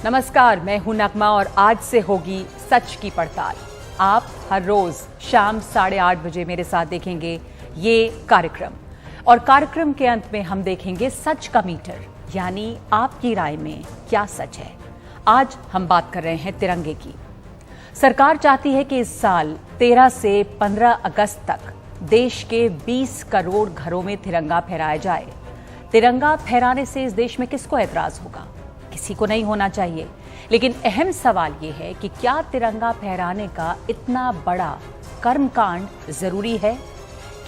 नमस्कार, मैं हूं नगमा और आज से होगी सच की पड़ताल। आप हर रोज शाम 8:30 बजे मेरे साथ देखेंगे ये कार्यक्रम और कार्यक्रम के अंत में हम देखेंगे सच का मीटर, यानी आपकी राय में क्या सच है। आज हम बात कर रहे हैं तिरंगे की। सरकार चाहती है कि इस साल 13 से 15 अगस्त तक देश के 20 करोड़ घरों में तिरंगा फहराया जाए। तिरंगा फहराने से इस देश में किसको ऐतराज होगा? किसी को नहीं होना चाहिए। लेकिन अहम सवाल यह है कि क्या तिरंगा फहराने का इतना बड़ा कर्मकांड जरूरी है?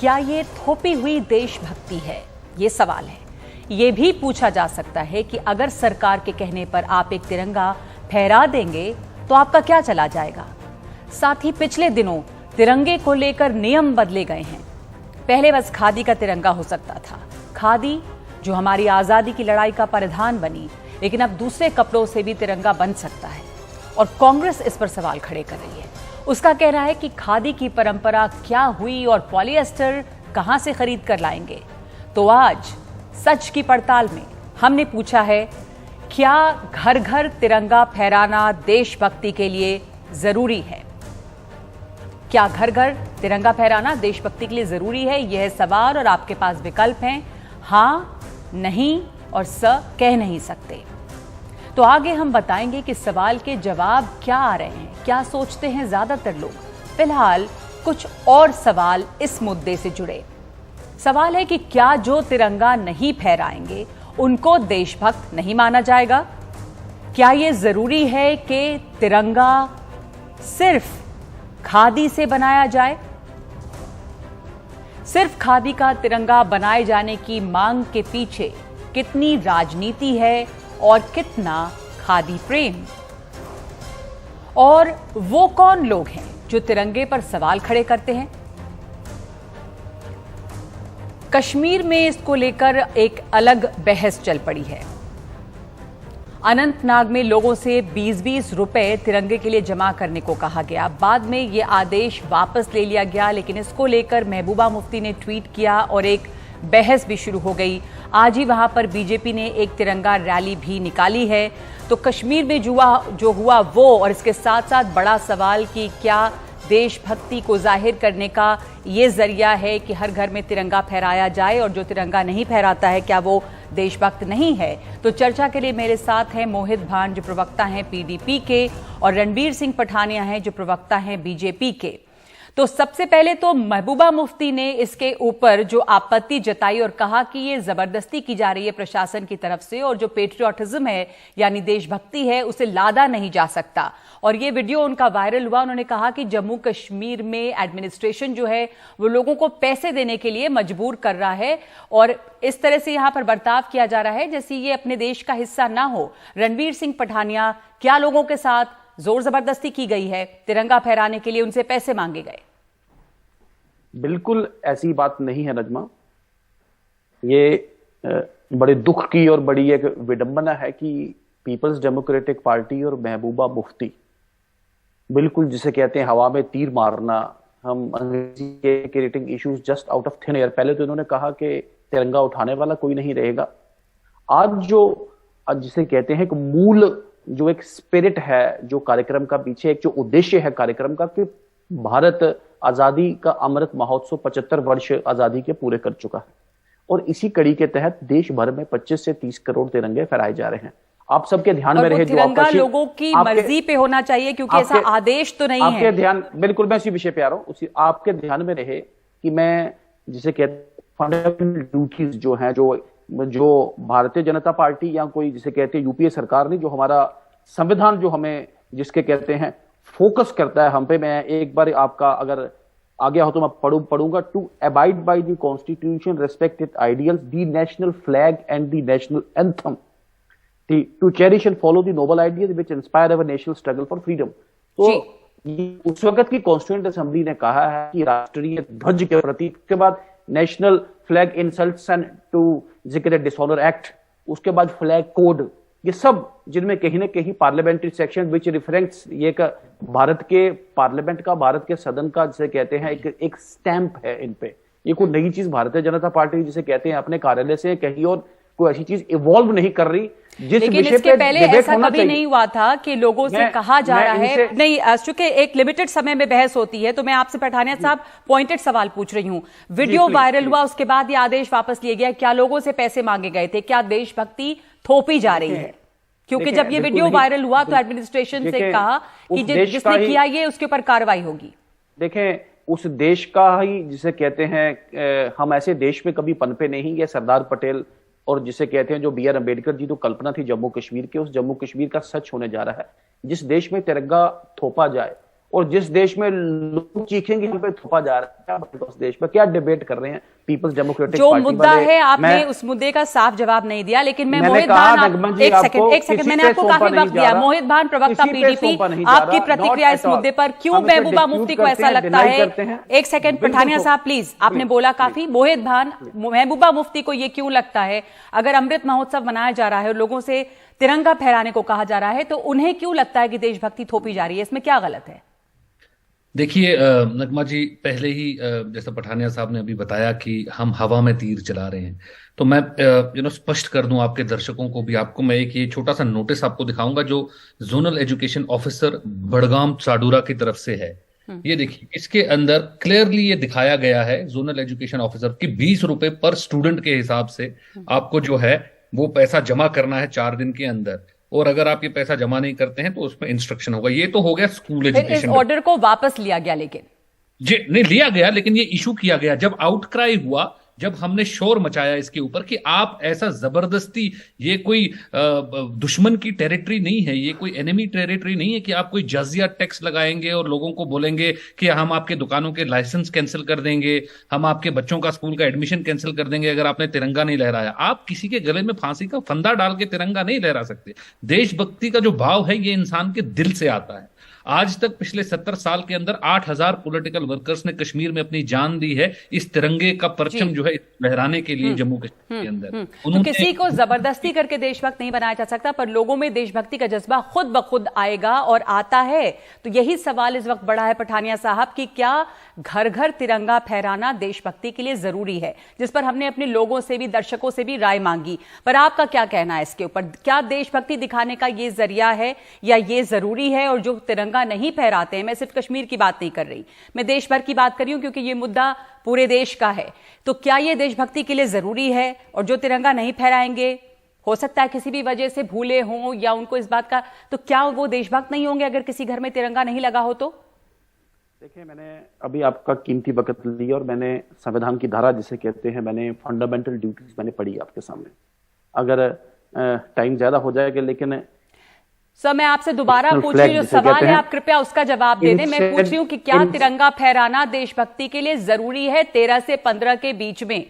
क्या ये थोपी हुई देशभक्ति है? ये सवाल है। ये भी पूछा जा सकता है कि अगर सरकार के कहने पर आप एक तिरंगा फहरा देंगे तो आपका क्या चला जाएगा? साथ ही पिछले दिनों तिरंगे को लेकर नियम बदले गए हैं। पहले बस खादी का तिरंगा हो सकता था, खादी जो हमारी आजादी की लड़ाई का परिधान बनी, लेकिन अब दूसरे कपड़ों से भी तिरंगा बन सकता है और कांग्रेस इस पर सवाल खड़े कर रही है। उसका कहना है कि खादी की परंपरा क्या हुई और पॉलिएस्टर कहां से खरीद कर लाएंगे। तो आज सच की पड़ताल में हमने पूछा है, क्या घर घर तिरंगा फहराना देशभक्ति के लिए जरूरी है? क्या घर घर तिरंगा फहराना देशभक्ति के लिए जरूरी है? यह सवाल और आपके पास विकल्प हैं, हां, नहीं और कह नहीं सकते। तो आगे हम बताएंगे कि सवाल के जवाब क्या आ रहे हैं, क्या सोचते हैं ज्यादातर लोग। फिलहाल कुछ और सवाल इस मुद्दे से जुड़े। सवाल है कि क्या जो तिरंगा नहीं फहराएंगे उनको देशभक्त नहीं माना जाएगा? क्या यह जरूरी है कि तिरंगा सिर्फ खादी से बनाया जाए? सिर्फ खादी का तिरंगा बनाए जाने की मांग के पीछे कितनी राजनीति है और कितना खादी प्रेम? और वो कौन लोग हैं जो तिरंगे पर सवाल खड़े करते हैं? कश्मीर में इसको लेकर एक अलग बहस चल पड़ी है। अनंतनाग में लोगों से 20-20 रुपए तिरंगे के लिए जमा करने को कहा गया। बाद में यह आदेश वापस ले लिया गया, लेकिन इसको लेकर महबूबा मुफ्ती ने ट्वीट किया और एक बहस भी शुरू हो गई। आज ही वहां पर बीजेपी ने एक तिरंगा रैली भी निकाली है। तो कश्मीर में जो हुआ वो, और इसके साथ साथ बड़ा सवाल कि क्या देशभक्ति को जाहिर करने का ये जरिया है कि हर घर में तिरंगा फहराया जाए, और जो तिरंगा नहीं फहराता है क्या वो देशभक्त नहीं है? तो चर्चा के लिए मेरे साथ हैं मोहित भान जो प्रवक्ता हैं पीडीपी के, और रणबीर सिंह पठानिया हैं जो प्रवक्ता हैं बीजेपी के। तो सबसे पहले तो महबूबा मुफ्ती ने इसके ऊपर जो आपत्ति जताई और कहा कि ये जबरदस्ती की जा रही है प्रशासन की तरफ से, और जो पेट्रियोटिज्म है यानी देशभक्ति है उसे लादा नहीं जा सकता। और ये वीडियो उनका वायरल हुआ। उन्होंने कहा कि जम्मू कश्मीर में एडमिनिस्ट्रेशन जो है वो लोगों को पैसे देने के लिए मजबूर कर रहा है और इस तरह से यहां पर बर्ताव किया जा रहा है जैसे ये अपने देश का हिस्सा ना हो। रणबीर सिंह पठानिया, क्या लोगों के साथ जोर जबरदस्ती की गई है? तिरंगा फहराने के लिए उनसे पैसे मांगे गए? बिल्कुल ऐसी बात नहीं है नजमा। ये बड़े दुख की और बड़ी एक विडंबना है कि पीपल्स डेमोक्रेटिक पार्टी और महबूबा मुफ्ती बिल्कुल जिसे कहते हैं हवा में तीर मारना, हम अंग्रेजी के creating issues just out of thin air. पहले तो इन्होंने कहा कि तिरंगा उठाने वाला कोई नहीं रहेगा। आज जिसे कहते हैं कि मूल जो एक स्पिरिट है जो कार्यक्रम का पीछे एक जो उद्देश्य है कार्यक्रम का, कि भारत आजादी का अमृत महोत्सव 75 वर्ष आजादी के पूरे कर चुका है, और इसी कड़ी के तहत देश भर में 25 से 30 करोड़ तिरंगे फहराए जा रहे हैं। आप सबके ध्यान में रहे, तिरंगा लोगों की मर्जी पे होना चाहिए क्योंकि ऐसा आदेश तो नहीं है। आपके ध्यान, बिल्कुल मैं इसी विषय पे आ रहा हूं। आपके ध्यान में रहे कि मैं जिसे कहते फंडामेंटल ड्यूटीज जो हैं, जो भारतीय जनता पार्टी या कोई जिसे कहते हैं यूपीए सरकार ने, जो हमारा संविधान जो हमें जिसके कहते हैं फोकस करता है हम पे, मैं एक बार आपका अगर आ गया हो तो मैं पढ़ूंगा। To abide by the constitution, respect it ideals, the national flag and the national anthem, to cherish and follow the noble ideas which inspire our national struggle for freedom. तो उस वक्त की कॉन्स्टिट्यूएंट असेंबली ने कहा है कि राष्ट्रीय ध्वज के प्रतीक के बाद national flag insults and to जिक्र डिसऑनर एक्ट, उसके बाद फ्लैग कोड, ये सब जिनमें कहीं ना कहीं पार्लियामेंट्री सेक्शन विच रिफरेंस ये का भारत के पार्लियामेंट का, भारत के सदन का जिसे कहते हैं एक स्टैंप है इन पे। ये कोई नई चीज भारतीय जनता पार्टी जिसे कहते हैं अपने कार्यालय से कहीं और कोई ऐसी चीज इवॉल्व नहीं कर रही जिस लेकिन विषय इसके पे पहले डिबेट ऐसा होना कभी चाहिए। नहीं हुआ था कि लोगों से कहा जा रहा है नहीं, चूंकि एक लिमिटेड समय में बहस होती है, तो मैं आपसे पठानिया साहब पॉइंटेड सवाल पूछ रही हूं। वीडियो वायरल हुआ, उसके बाद ये आदेश वापस लिए गया, क्या लोगों से पैसे मांगे गए थे? क्या देशभक्ति थोपी जा रही है? क्योंकि जब ये वीडियो वायरल हुआ तो एडमिनिस्ट्रेशन से कहा कि जिसने किया ये उसके ऊपर कार्रवाई होगी। देखें, उस देश का ही जिसे कहते हैं, हम ऐसे देश में कभी पनपे नहीं। ये सरदार पटेल और जिसे कहते हैं जो बी आर अम्बेडकर जी तो कल्पना थी जम्मू कश्मीर के, उस जम्मू कश्मीर का सच होने जा रहा है। जिस देश में तिरंगा थोपा जाए और जिस देश में लोग चीखेंगे हम पे थोपा जा रहा है, क्या बताएं उस देश में क्या डिबेट कर रहे हैं पीपल्स डेमोक्रेटिक जो पार्टी मुद्दा वाले। है, आपने उस मुद्दे का साफ जवाब नहीं दिया, लेकिन मैं मोहित कहा, भान, नगमा जी, एक सेकंड मैंने आपको काफी वक्त दिया। मोहित भान, प्रवक्ता पीडीपी, आपकी प्रतिक्रिया इस मुद्दे पर, क्यों महबूबा मुफ्ती को ऐसा लगता है? एक सेकंड पठानिया साहब प्लीज, आपने बोला काफी। मोहित भान, महबूबा मुफ्ती को ये क्यों लगता है, अगर अमृत महोत्सव मनाया जा रहा है और लोगों से तिरंगा फहराने को कहा जा रहा है, तो उन्हें क्यों लगता है कि देशभक्ति थोपी जा रही है? इसमें क्या गलत है? देखिए नगमा जी, पहले ही जैसा पठानिया साहब ने अभी बताया कि हम हवा में तीर चला रहे हैं, तो मैं स्पष्ट कर दूं आपके दर्शकों को भी, आपको मैं एक ये छोटा सा नोटिस आपको दिखाऊंगा जो zonal education officer Budgam Chadoora की तरफ से है। ये देखिए, इसके अंदर क्लियरली ये दिखाया गया है जोनल एजुकेशन ऑफिसर की 20 रुपए पर स्टूडेंट के हिसाब से आपको जो है वो पैसा जमा करना है 4 दिन के अंदर, और अगर आप ये पैसा जमा नहीं करते हैं तो उसमें इंस्ट्रक्शन होगा। ये तो हो गया स्कूल एजुकेशन। इस ऑर्डर को वापस लिया गया, लेकिन जी नहीं लिया गया, लेकिन ये इशू किया गया जब आउटक्राई हुआ, जब हमने शोर मचाया इसके ऊपर कि आप ऐसा जबरदस्ती, ये कोई दुश्मन की टेरिटरी नहीं है, ये कोई एनिमी टेरिटरी नहीं है कि आप कोई जजिया टैक्स लगाएंगे और लोगों को बोलेंगे कि हम आपके दुकानों के लाइसेंस कैंसिल कर देंगे, हम आपके बच्चों का स्कूल का एडमिशन कैंसिल कर देंगे अगर आपने तिरंगा नहीं लहराया। आप किसी के गले में फांसी का फंदा डाल के तिरंगा नहीं लहरा सकते। देशभक्ति का जो भाव है ये इंसान के दिल से आता है। आज तक पिछले 70 साल के अंदर 8000 पॉलिटिकल वर्कर्स ने कश्मीर में अपनी जान दी है इस तिरंगे का परचम जो है लहराने के लिए जम्मू कश्मीर के अंदर। तो किसी को जबरदस्ती करके देशभक्त नहीं बनाया जा सकता, पर लोगों में देशभक्ति का जज्बा खुद ब खुद आएगा और आता है। तो यही सवाल इस वक्त बड़ा है पठानिया साहब कि क्या घर घर तिरंगा फहराना देशभक्ति के लिए जरूरी है, जिस पर हमने अपने लोगों से भी, दर्शकों से भी राय मांगी। पर आपका क्या कहना है इसके ऊपर? क्या देशभक्ति दिखाने का ये जरिया है या ये जरूरी है? और जो तिरंगा नहीं फहराते हैं, मैं सिर्फ कश्मीर की बात नहीं कर रही, मैं देश भर की बात कर रही हूं क्योंकि ये मुद्दा पूरे देश का है, तो क्या ये देशभक्ति के लिए जरूरी है? और जो तिरंगा नहीं फहराएंगे, हो सकता है किसी भी वजह से भूले हों या उनको इस बात का, तो क्या वो देशभक्त नहीं होंगे अगर किसी घर में तिरंगा नहीं लगा हो तो? देखिए, मैंने अभी आपका कीमती वक्त लिया और मैंने संविधान की धारा जिसे कहते हैं, मैंने फंडामेंटल ड्यूटीज मैंने पढ़ी आपके सामने। अगर टाइम ज्यादा हो जाएगा, लेकिन सर मैं आपसे दोबारा पूछ रही हूँ, जो सवाल है आप कृपया उसका जवाब दे दें। मैं पूछ रही हूँ कि क्या तिरंगा फहराना देशभक्ति के लिए जरूरी है 13 से 15 के बीच में?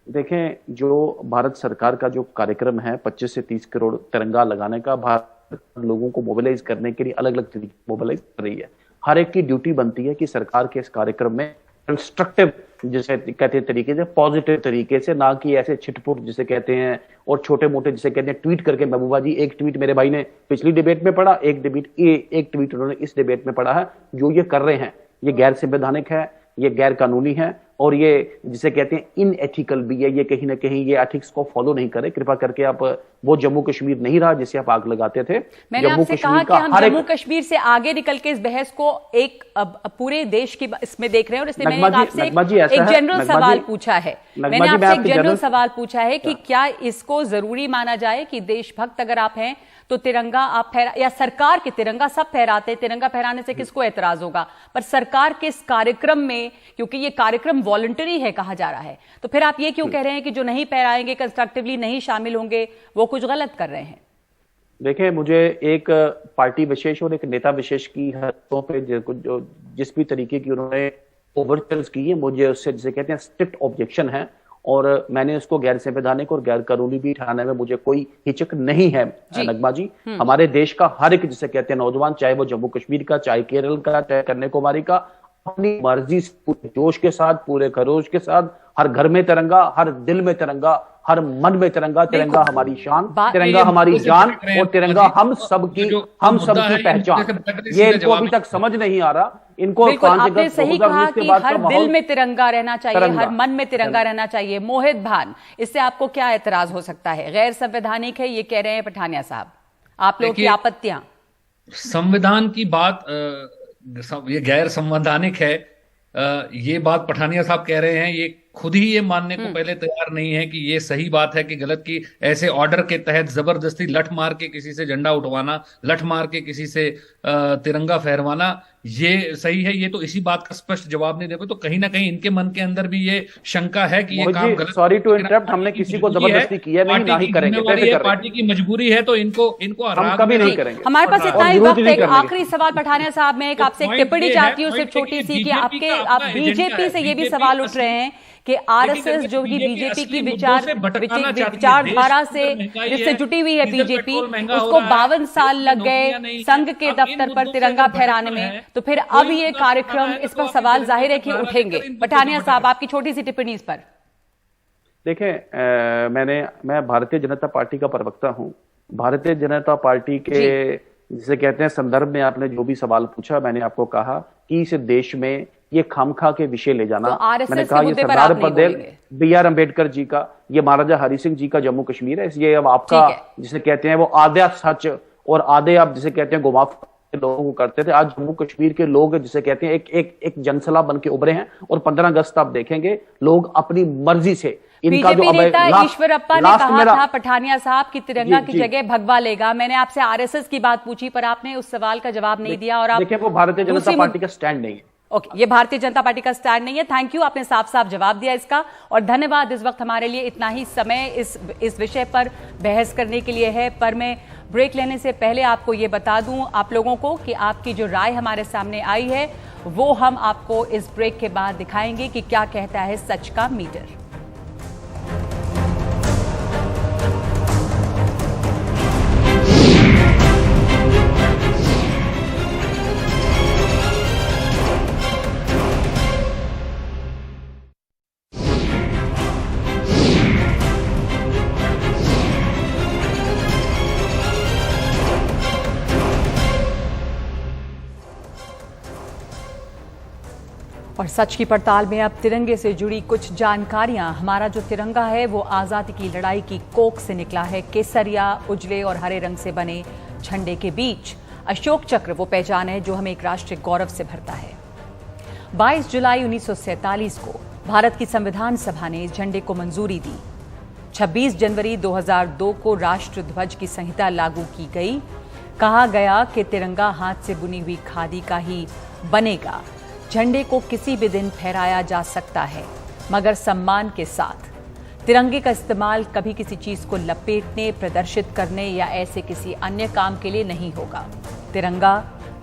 देखें, जो भारत सरकार का जो कार्यक्रम है 25 से 30 करोड़ तिरंगा लगाने का, भारत लोगों को मोबिलाइज करने के लिए अलग अलग तरीके मोबिलाइज कर रही है। हर एक की ड्यूटी बनती है कि सरकार के इस कार्यक्रम में कंस्ट्रक्टिव जिसे कहते हैं तरीके से, पॉजिटिव तरीके से, ना कि ऐसे छिटपुट जिसे कहते हैं और छोटे मोटे जिसे कहते हैं ट्वीट करके। महबूबा जी, एक ट्वीट मेरे भाई ने पिछली डिबेट में पढ़ा, एक ट्वीट उन्होंने इस डिबेट में पढ़ा है। जो ये कर रहे हैं ये गैर संवैधानिक है, ये गैर कानूनी है और ये जिसे कहते हैं इनएथिकल भी है। ये कहीं ना कहीं ये एथिक्स को फॉलो नहीं करे। कृपा करके आप, वो जम्मू कश्मीर नहीं रहा जिसे आप आग लगाते थे। मैंने आपसे कहा कि हम जम्मू कश्मीर से आगे निकल के इस बहस को एक पूरे देश की इसमें देख रहे हैं, और इसलिए मैंने आपसे एक जनरल सवाल पूछा है। मैंने आपसे एक जनरल सवाल पूछा है कि क्या इसको जरूरी माना जाए कि देशभक्त अगर आप हैं तो तिरंगा आप फहरा, या सरकार के तिरंगा सब फहराते हैं, तिरंगा फहराने से किसको एतराज होगा, पर सरकार के इस कार्यक्रम में, क्योंकि ये कार्यक्रम वॉलंटरी है कहा जा रहा है, तो फिर आप ये क्यों कह रहे हैं कि जो नहीं फहराएंगे, कंस्ट्रक्टिवली नहीं शामिल होंगे, वो कुछ गलत कर रहे हैं? देखिए, मुझे एक पार्टी विशेष और एक नेता विशेष की हरकतों पे जो जिस भी तरीके की उन्होंने ओवरचर्स की है, मुझे उससे जिसे कहते हैं स्ट्रिक्ट ऑब्जेक्शन है, और मैंने उसको गैर संवैधानिक और गैर कानूनी भी ठहराने में मुझे कोई हिचक नहीं है। नगमा जी, हमारे देश का हर एक जिसे कहते हैं नौजवान, चाहे वो जम्मू कश्मीर का, चाहे केरल का, चाहे कन्याकुमारी का, अपनी मर्जी से पूरे जोश के साथ, पूरे खरोश के साथ, हर घर में तिरंगा, हर दिल में तिरंगा हर मन में तिरंगा, तिरंगा हमारी शान, तिरंगा ये हमारी मुद्दों से जान भटक रहे हैं और तिरंगा बाबूजी। हम सबकी, जो हम मुद्दा सबकी है, ये पहचान। मुद्दे से भटक रहे, ये सीधा इनको अभी जवाब तक समझ नहीं आ रहा। इनको बिल्कुल 5 आपने अगस्त सही कहा 2019 के कि बाद हर का दिल माहौल में तिरंगा रहना चाहिए, तिरंगा। हर मन में तिरंगा रहना चाहिए। मोहित भान, इससे आपको क्या एतराज हो सकता है? गैर संवैधानिक है ये कह रहे हैं पठानिया साहब, आप लोगों की देखिए, आपत्तियां? संविधान की बात ये गैर संवैधानिक है, ये बात पठानिया साहब कह रहे हैं। ये खुद ही ये मानने को पहले तैयार नहीं है कि ये सही बात है कि गलत, की ऐसे ऑर्डर के तहत जबरदस्ती लठ मार के किसी से झंडा उठवाना, लठ मार के किसी से तिरंगा फहरवाना ये सही है। ये तो इसी बात का स्पष्ट जवाब नहीं दे पाए, तो कहीं ना कहीं इनके मन के अंदर भी ये शंका है कि ये मोहित काम जी, गलत। सॉरी टू लेकिन इंटरप्ट, पार्टी हमने की किसी को मजबूरी है, जबरदस्ती किया नहीं, पार्टी ना ही की करेंगे, जिम्मेवारी कैसे है, करेंगे? पार्टी की मजबूरी है, तो इनको हम राग कभी में नहीं करेंगे। हमारे पास और इतना ही जरूरत वक्त ही नहीं है। करने की। आखिरी सवाल पठानिया साहब, मैं एक तो आपसे एक point टिप्पणी ये है, चाहती हूँ सिर्फ point छोटी देखिए, सी, कि BJP आपके का आप अपना एजेंडा बीजेपी है। से ये भी BJP सवाल उठ असली- रहे हैं कि आरएसएस जो कि बीजेपी बीजेपी असली की मुद्दों से भटकाना चाहती है। विचारधारा देश से के अंदर महंगाई जिससे है, जुटी हुई है डीजल बीजेपी, पेट्रोल महंगा हो उसको रहा है, 52 साल देश में लग गए नौकरियां नहीं है। संघ के अब इन दफ्तर पर मुद्दों से तिरंगा अगर फहराने भटकना में, है, तो फिर कोई अब ये मुद्दा कार्यक्रम, है, इस तो पर आप सवाल इस जाहिर है मुद्दे कि पर उठेंगे। इन मुद्दों से पठानिया साहब, भटकना। आपकी छोटी सी टिप्पणी इस पर। देखें, मैं भारतीय जनता पार्टी का प्रवक्ता हूं। भारतीय जनता पार्टी के जिसे कहते हैं संदर्भ में आपने जो भी सवाल पूछा, मैंने आपको कहा कि इस देश में ये खामखा के विषय ले जाना, तो RSS मैंने के कहा ये मुद्दे पर सरदार आप नहीं पटेल, बोलेंगे? BR अम्बेडकर जी का, ये महाराजा हरि सिंह जी का जम्मू कश्मीर है। ये अब आपका ठीक है। जिसे कहते हैं वो आधे सच और आधे आप जिसे कहते हैं गुमाफ लोगों को करते थे। आज जम्मू कश्मीर के लोग जिसे कहते हैं एक जनसला बन के उभरे हैं, और 15 अगस्त आप देखेंगे लोग अपनी मर्जी से इनका जो बीजेपी नेता लास्ट- ईश्वरप्पा ने लास्ट कहा मेरा- था पठानिया साहब की तिरंगा जी, की जी। जगह भगवा लेगा। मैंने आपसे आरएसएस की बात पूछी, पर आपने उस सवाल का जवाब नहीं दिया, और आप देखिए वो भारतीय जनता दूसरी पार्टी का स्टैंड नहीं है। ओके, ये भारतीय जनता पार्टी का स्टैंड नहीं है। थैंक यू, आपने साफ साफ जवाब दिया इसका, और धन्यवाद। इस वक्त हमारे लिए इतना ही समय इस विषय पर बहस करने के लिए है, पर मैं ब्रेक लेने से पहले आपको ये बता दूं आप लोगों को कि आपकी जो राय हमारे सामने आई है वो हम आपको इस ब्रेक के बाद दिखाएंगे कि क्या कहता है सच का मीटर। और सच की पड़ताल में अब तिरंगे से जुड़ी कुछ जानकारियां। हमारा जो तिरंगा है वो आजादी की लड़ाई की कोख से निकला है। केसरिया, उजले और हरे रंग से बने झंडे के बीच अशोक चक्र वो पहचान है जो हमें एक राष्ट्रीय गौरव से भरता है। 22 जुलाई 1947 को भारत की संविधान सभा ने इस झंडे को मंजूरी दी। 26 जनवरी 2002 को राष्ट्र ध्वज की संहिता लागू की गई। कहा गया कि तिरंगा हाथ से बुनी हुई खादी का ही बनेगा। झंडे को किसी भी दिन फहराया जा सकता है, मगर सम्मान के साथ। तिरंगे का इस्तेमाल कभी किसी चीज को लपेटने, प्रदर्शित करने या ऐसे किसी अन्य काम के लिए नहीं होगा। तिरंगा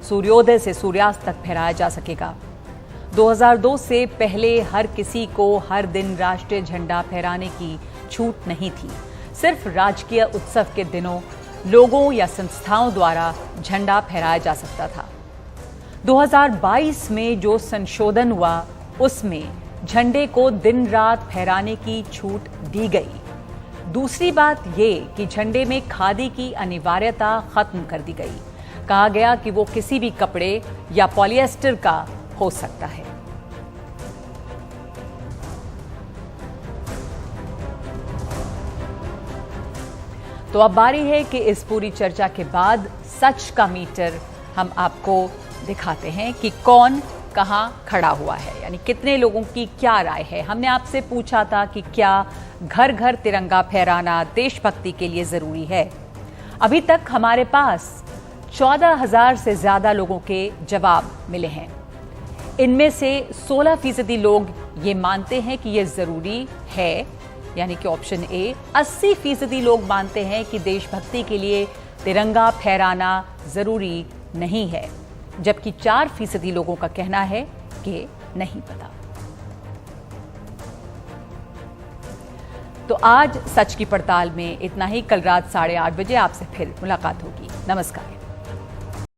सूर्योदय से सूर्यास्त तक फहराया जा सकेगा। 2002 से पहले हर किसी को हर दिन राष्ट्रीय झंडा फहराने की छूट नहीं थी। सिर्फ राजकीय उत्सव के दिनों लोगों या संस्थाओं द्वारा झंडा फहराया जा सकता था। 2022 में जो संशोधन हुआ उसमें झंडे को दिन रात फहराने की छूट दी गई। दूसरी बात ये कि झंडे में खादी की अनिवार्यता खत्म कर दी गई। कहा गया कि वो किसी भी कपड़े या पॉलिएस्टर का हो सकता है। तो अब बारी है कि इस पूरी चर्चा के बाद सच का मीटर हम आपको दिखाते हैं कि कौन कहां खड़ा हुआ है, यानी कितने लोगों की क्या राय है। हमने आपसे पूछा था कि क्या घर घर तिरंगा फहराना देशभक्ति के लिए जरूरी है। अभी तक हमारे पास 14,000 से ज्यादा लोगों के जवाब मिले हैं। इनमें से 16% लोग ये मानते हैं कि ये जरूरी है, यानी कि ऑप्शन ए। 80% लोग मानते हैं कि देशभक्ति के लिए तिरंगा फहराना जरूरी नहीं है, जबकि 4% लोगों का कहना है कि नहीं पता। तो आज सच की पड़ताल में इतना ही। कल रात 8:30 बजे आपसे फिर मुलाकात होगी। नमस्कार।